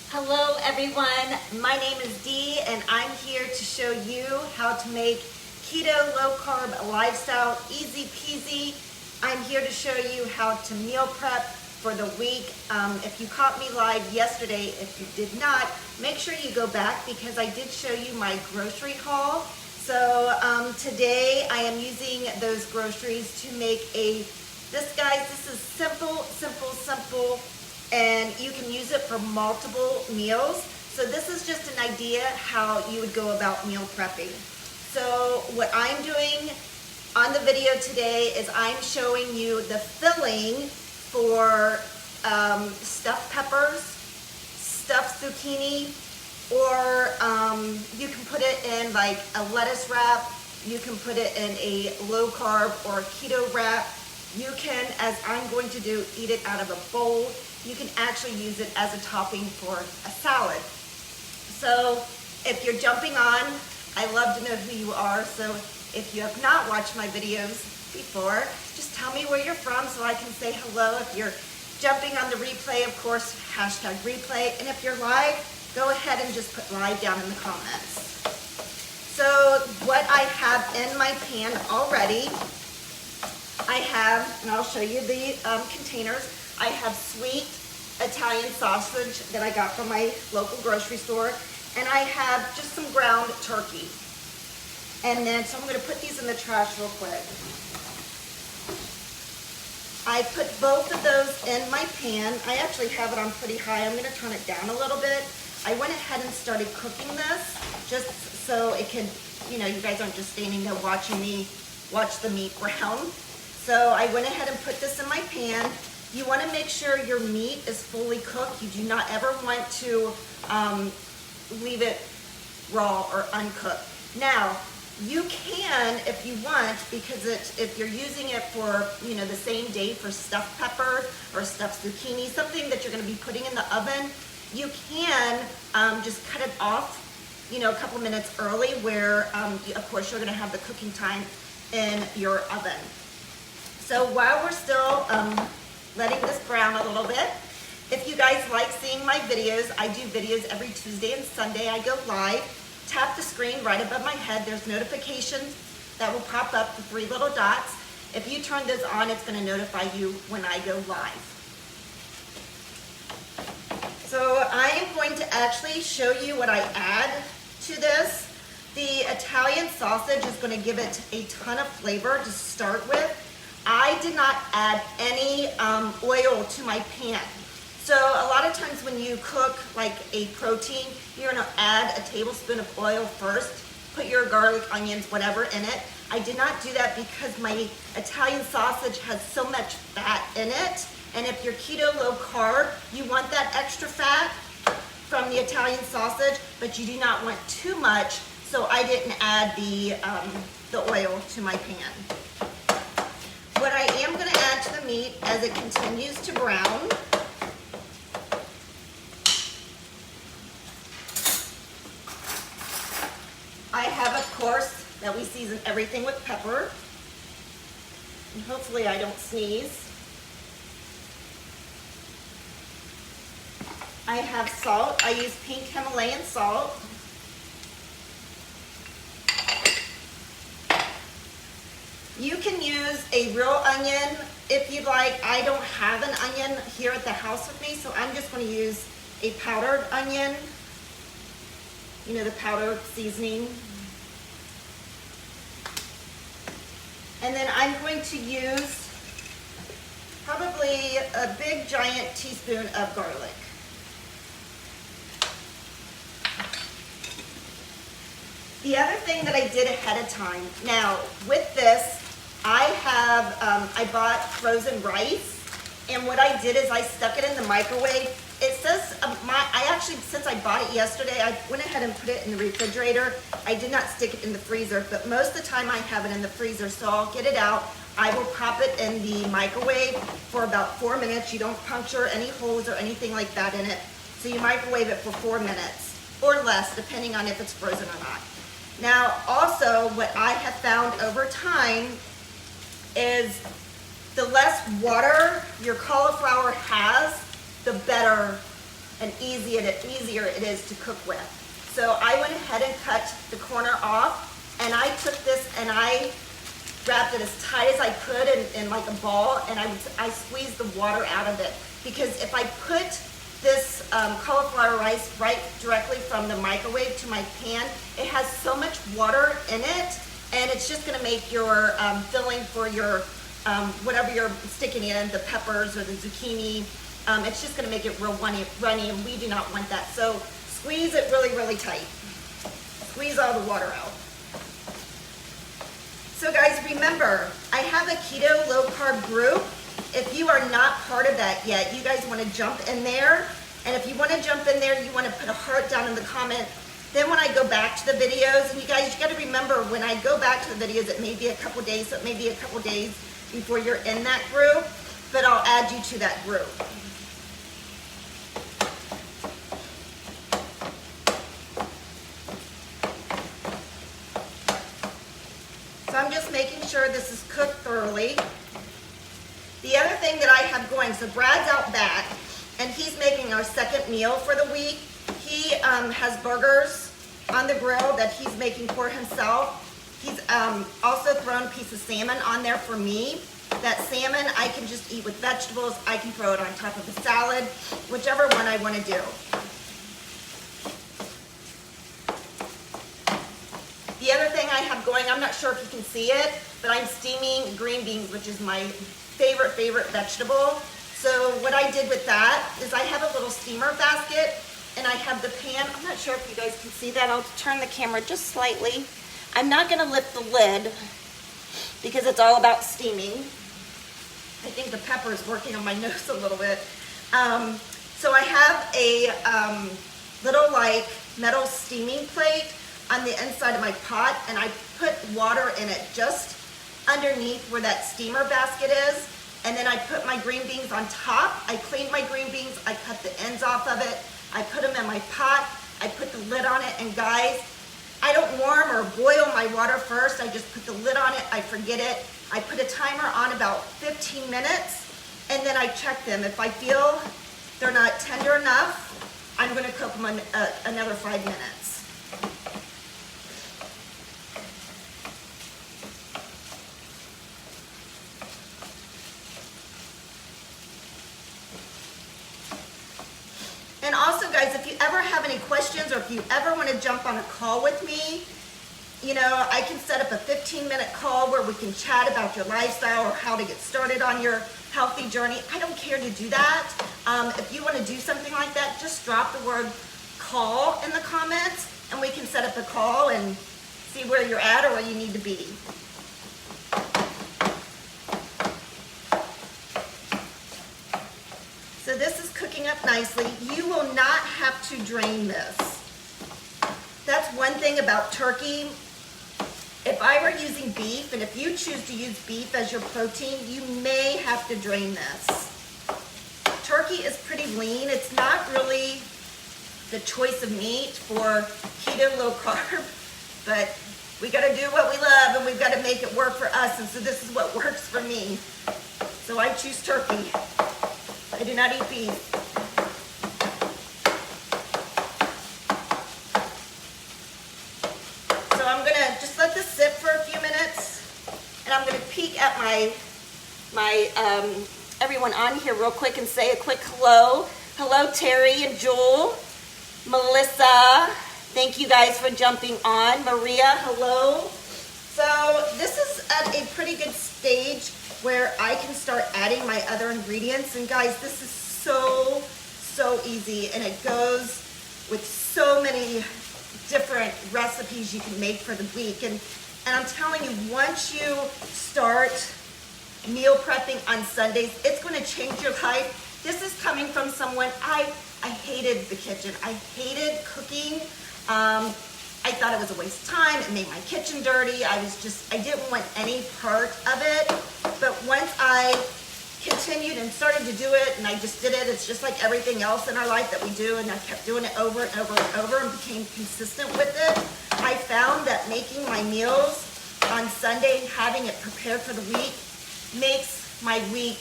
Hello everyone, my name is Dee and I'm here to show you how to make keto low carb lifestyle easy peasy. I'm here to show you how to meal prep for the week. If you caught me live yesterday, if you did not, make sure you go back because I did show you my grocery haul. So today I am using those groceries to make this is simple, and you can use it for multiple meals. So this is just an idea how you would go about meal prepping. So what I'm doing on the video today is I'm showing you the filling for stuffed peppers, stuffed zucchini, or you can put it in like a lettuce wrap, you can put it in a low carb or keto wrap. You can, as I'm going to do, eat it out of a bowl. You can actually use it as a topping for a salad. So if you're jumping on, I love to know who you are. So if you have not watched my videos before, just tell me where you're from so I can say hello. If you're jumping on the replay, of course, hashtag replay. And if you're live, go ahead and just put live down in the comments. So what I have in my pan already, I have, and I'll show you the containers, I have sweet Italian sausage that I got from my local grocery store, and I have just some ground turkey. And then, so I'm going to put these in the trash real quick. I put both of those in my pan. I actually have it on pretty high. I'm going to turn it down a little bit. I went ahead and started cooking this just so it can, you guys aren't just standing there watching me watch the meat brown. So I went ahead and put this in my pan. You want to make sure your meat is fully cooked. You do not ever want to leave it raw or uncooked. Now, you can, if you want, because if you're using it for, the same day for stuffed pepper or stuffed zucchini, something that you're going to be putting in the oven, you can just cut it off, a couple minutes early where, of course, you're going to have the cooking time in your oven. So while we're still letting this brown a little bit, if you guys like seeing my videos, I do videos every Tuesday and Sunday. I go live. Tap the screen right above my head. There's notifications that will pop up, the 3 little dots. If you turn those on, it's going to notify you when I go live. So I am going to actually show you what I add to this. The Italian sausage is going to give it a ton of flavor to start with. I did not add any oil to my pan. So a lot of times when you cook like a protein, you're gonna add a tablespoon of oil first, put your garlic, onions, whatever in it. I did not do that because my Italian sausage has so much fat in it. And if you're keto low carb, you want that extra fat from the Italian sausage, but you do not want too much. So I didn't add the oil to my pan. What I am going to add to the meat as it continues to brown, I have, of course, that we season everything with pepper. And hopefully I don't sneeze. I have salt. I use pink Himalayan salt. You can use a real onion if you'd like. I don't have an onion here at the house with me, so I'm just going to use a powdered onion. The powdered seasoning. And then I'm going to use probably a big giant teaspoon of garlic. The other thing that I did ahead of time, now with this, I bought frozen rice, and what I did is I stuck it in the microwave. It says, since I bought it yesterday, I went ahead and put it in the refrigerator. I did not stick it in the freezer, but most of the time I have it in the freezer, so I'll get it out. I will pop it in the microwave for about 4 minutes. You don't puncture any holes or anything like that in it. So you microwave it for 4 minutes or less, depending on if it's frozen or not. Now, also, what I have found over time is the less water your cauliflower has, the better and easier it is to cook with. So I went ahead and cut the corner off, and I took this and I wrapped it as tight as I could in like a ball, and I squeezed the water out of it, because if I put this cauliflower rice right directly from the microwave to my pan, it has so much water in it, and it's just gonna make your filling for your whatever you're sticking in, the peppers or the zucchini, it's just gonna make it real runny, and we do not want that. So squeeze it really, really tight. Squeeze all the water out. So guys, remember, I have a keto low carb group. If you are not part of that yet, you guys want to jump in there. And if you want to jump in there, you want to put a heart down in the comment. Then when I go back to the videos, and you guys, you got to remember, when I go back to the videos, it may be a couple days, so it may be a couple days before you're in that group, but I'll add you to that group. So I'm just making sure this is cooked thoroughly. The other thing that I have going, so Brad's out back, and he's making our second meal for the week. He has burgers on the grill that he's making for himself. He's also thrown a piece of salmon on there for me. That salmon I can just eat with vegetables. I can throw it on top of a salad, whichever one I want to do. The other thing I have going, I'm not sure if you can see it, but I'm steaming green beans, which is my favorite vegetable. So what I did with that is I have a little steamer basket, and I have the pan. I'm not sure if you guys can see that. I'll turn the camera just slightly. I'm not gonna lift the lid because it's all about steaming. I think the pepper is working on my nose a little bit. So I have a little like metal steaming plate on the inside of my pot, and I put water in it just underneath where that steamer basket is, and then I put my green beans on top. I cleaned my green beans, I cut the ends off of it, I put them in my pot, I put the lid on it, and guys, I don't warm or boil my water first, I just put the lid on it, I forget it, I put a timer on about 15 minutes, and then I check them. If I feel they're not tender enough, I'm gonna cook them another 5 minutes. And also, guys, if you ever have any questions, or if you ever want to jump on a call with me, you know, I can set up a 15-minute call where we can chat about your lifestyle or how to get started on your healthy journey. I don't care to do that. If you want to do something like that, just drop the word call in the comments, and we can set up a call and see where you're at or where you need to be. So this is cooking up nicely. You will not have to drain this. That's one thing about turkey. If I were using beef, and if you choose to use beef as your protein, you may have to drain this. Turkey is pretty lean. It's not really the choice of meat for keto low carb, but we gotta do what we love, and we've gotta make it work for us, and so this is what works for me. So I choose turkey. I do not eat beef. So I'm gonna just let this sit for a few minutes, and I'm gonna peek at my everyone on here real quick and say a quick hello. Hello, Terry and Joel, Melissa. Thank you guys for jumping on. Maria, hello. So this is at a pretty good stage where I can start adding my other ingredients. And guys, this is so easy, and it goes with so many different recipes you can make for the week. And I'm telling you, once you start meal prepping on Sundays, it's going to change your life. This is coming from someone, I hated the kitchen. I hated cooking. I thought it was a waste of time. It made my kitchen dirty. I didn't want any part of it. But once I continued and started to do it, and I just did it, it's just like everything else in our life that we do, and I kept doing it over and over and over and became consistent with it. I found that making my meals on Sunday and having it prepared for the week makes my week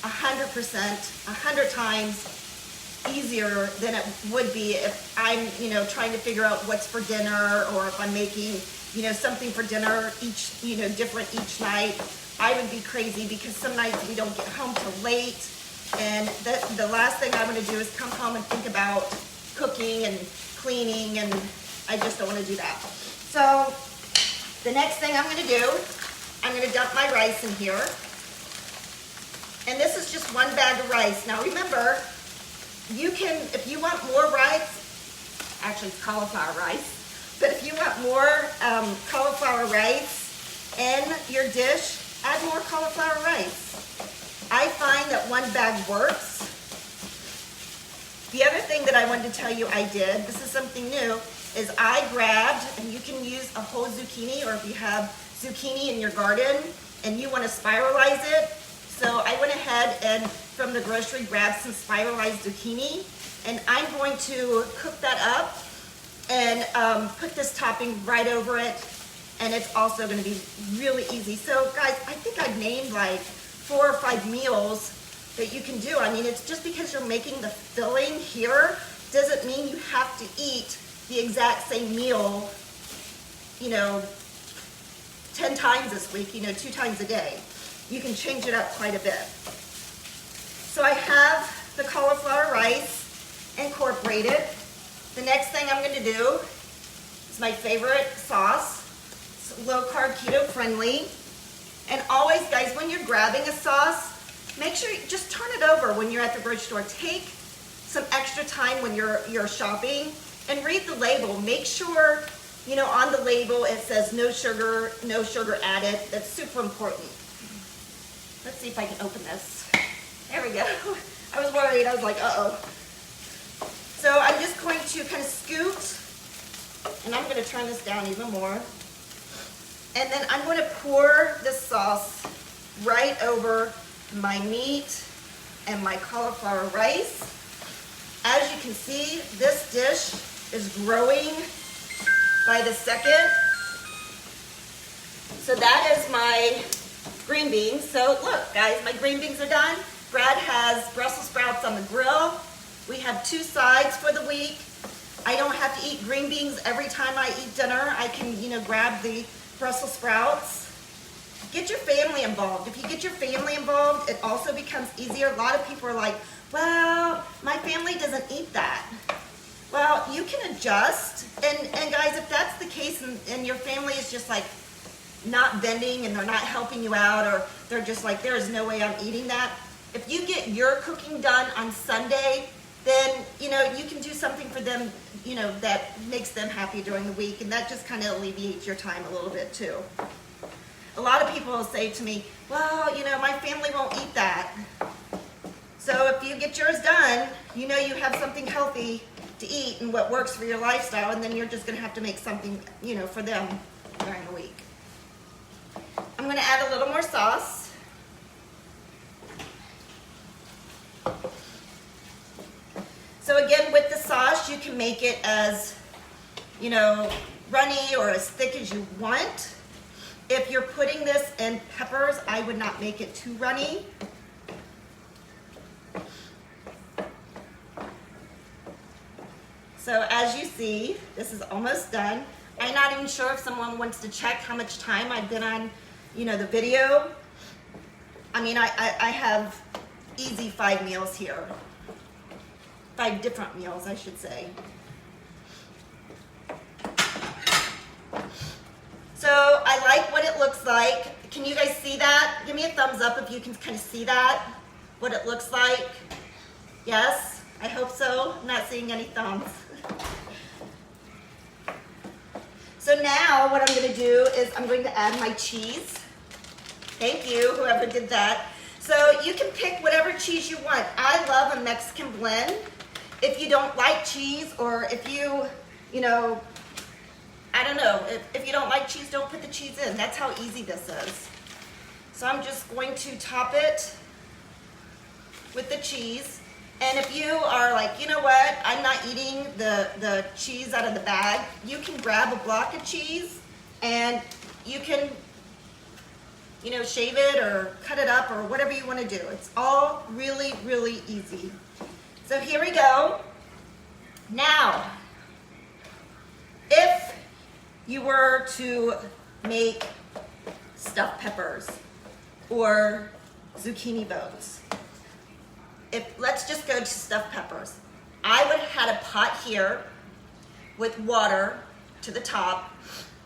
100%, 100 times easier than it would be if I'm, you know, trying to figure out what's for dinner, or if I'm making, you know, something for dinner each, you know, different each night. I would be crazy because some nights we don't get home till late, and the last thing I want to do is come home and think about cooking and cleaning, and I just don't want to do that. So the next thing I'm going to do, I'm going to dump my rice in here. And this is just 1 bag of rice. Now remember, you can, if you want more rice, actually it's cauliflower rice, but if you want more cauliflower rice in your dish, add more cauliflower rice. I find that 1 bag works. The other thing that I wanted to tell you I did, this is something new, is I grabbed, and you can use a whole zucchini, or if you have zucchini in your garden and you want to spiralize it. So I went ahead and from the grocery grabbed some spiralized zucchini, and I'm going to cook that up and put this topping right over it, and it's also going to be really easy. So guys, I think I've named like 4 or 5 meals that you can do. I mean, it's just because you're making the filling here doesn't mean you have to eat the exact same meal, you know, 10 times this week, you know, 2 times a day. You can change it up quite a bit. So I have the cauliflower rice incorporated. The next thing I'm going to do is my favorite sauce. It's low carb, keto friendly. And always, guys, when you're grabbing a sauce, make sure you just turn it over when you're at the grocery store. Take some extra time when you're shopping and read the label. Make sure, you know, on the label it says no sugar added. That's super important. Let's see if I can open this. There we go. I was worried. I was like, uh-oh. So I'm just going to kind of scoot, and I'm going to turn this down even more. And then I'm going to pour this sauce right over my meat and my cauliflower rice. As you can see, this dish is growing by the second. So that is my green beans. So look, guys, my green beans are done. Brad has Brussels sprouts on the grill. We have 2 sides for the week. I don't have to eat green beans every time I eat dinner. I can, you know, grab the Brussels sprouts. Get your family involved. If you get your family involved, it also becomes easier. A lot of people are like, well, my family doesn't eat that. Well, you can adjust. And guys, if that's the case and your family is just like not bending and they're not helping you out, or they're just like, there is no way I'm eating that. If you get your cooking done on Sunday, then, you know, you can do something for them, you know, that makes them happy during the week, and that just kind of alleviates your time a little bit too. A lot of people will say to me, well, you know, my family won't eat that. So if you get yours done, you know you have something healthy to eat and what works for your lifestyle, and then you're just going to have to make something, you know, for them during the week. I'm going to add a little more sauce. So again, with the sauce, you can make it as, you know, runny or as thick as you want. If you're putting this in peppers, I would not make it too runny. So as you see, this is almost done. I'm not even sure if someone wants to check how much time I've been on, you know, the video. I mean, I have easy 5 meals here. 5 different meals, I should say. So I like what it looks like. Can you guys see that? Give me a thumbs up if you can kind of see that, what it looks like. Yes, I hope so. I'm not seeing any thumbs. So now what I'm going to do is I'm going to add my cheese. Thank you, whoever did that. So you can pick whatever cheese you want. I love a Mexican blend. If you don't like cheese, or if you know, I don't know, if you don't like cheese, don't put the cheese in. That's how easy this is. So I'm just going to top it with the cheese. And if you are like, you know what, I'm not eating the cheese out of the bag, you can grab a block of cheese and you can, you know, shave it or cut it up or whatever you want to do. It's all really, really easy. So here we go. Now, if you were to make stuffed peppers or zucchini boats, let's just go to stuffed peppers. I would have had a pot here with water to the top,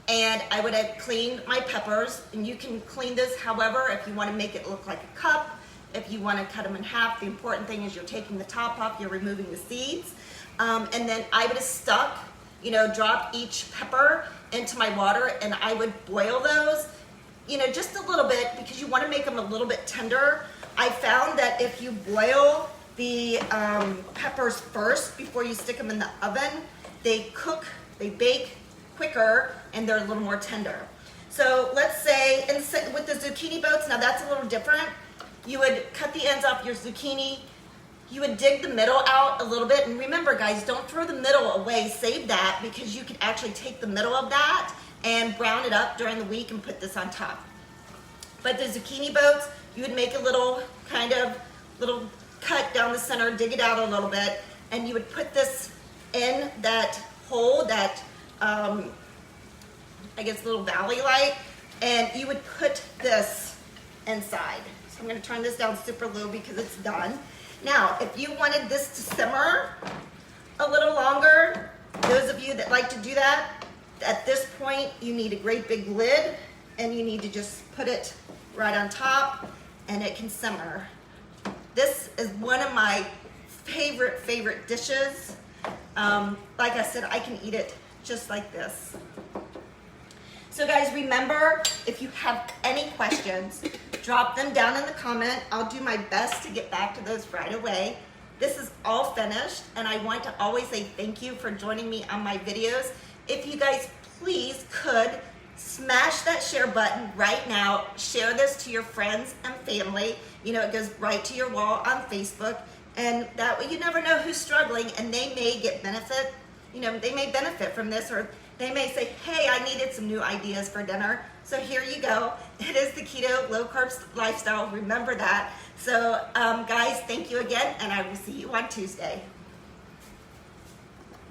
and I would have cleaned my peppers, and you can clean this however, if you want to make it look like a cup, if you want to cut them in half. The important thing is you're taking the top off, you're removing the seeds, and then I would have dropped each pepper into my water, and I would boil those, just a little bit, because you want to make them a little bit tender. I found that if you boil the peppers first before you stick them in the oven, they bake quicker, and they're a little more tender. So let's say, with the zucchini boats, now that's a little different. You would cut the ends off your zucchini, you would dig the middle out a little bit, and remember guys, don't throw the middle away, save that, because you could actually take the middle of that and brown it up during the week and put this on top. But the zucchini boats, you would make a little cut down the center, dig it out a little bit, and you would put this in that hole, that I guess little valley light, and you would put this inside. So I'm going to turn this down super low because it's done. Now, if you wanted this to simmer a little longer, those of you that like to do that, at this point you need a great big lid, and you need to just put it right on top, and it can simmer. This is one of my favorite dishes. Like I said, I can eat it just like this. So guys, remember, if you have any questions, drop them down in the comment. I'll do my best to get back to those right away. This is all finished, and I want to always say thank you for joining me on my videos. If you guys please could smash that share button right now. Share this to your friends and family. It goes right to your wall on Facebook, and that way you never know who's struggling, and they may get benefit. They may benefit from this, or they may say, hey, I needed some new ideas for dinner. So here you go. It is the keto low carb lifestyle. Remember that. So guys, thank you again, and I will see you on Tuesday.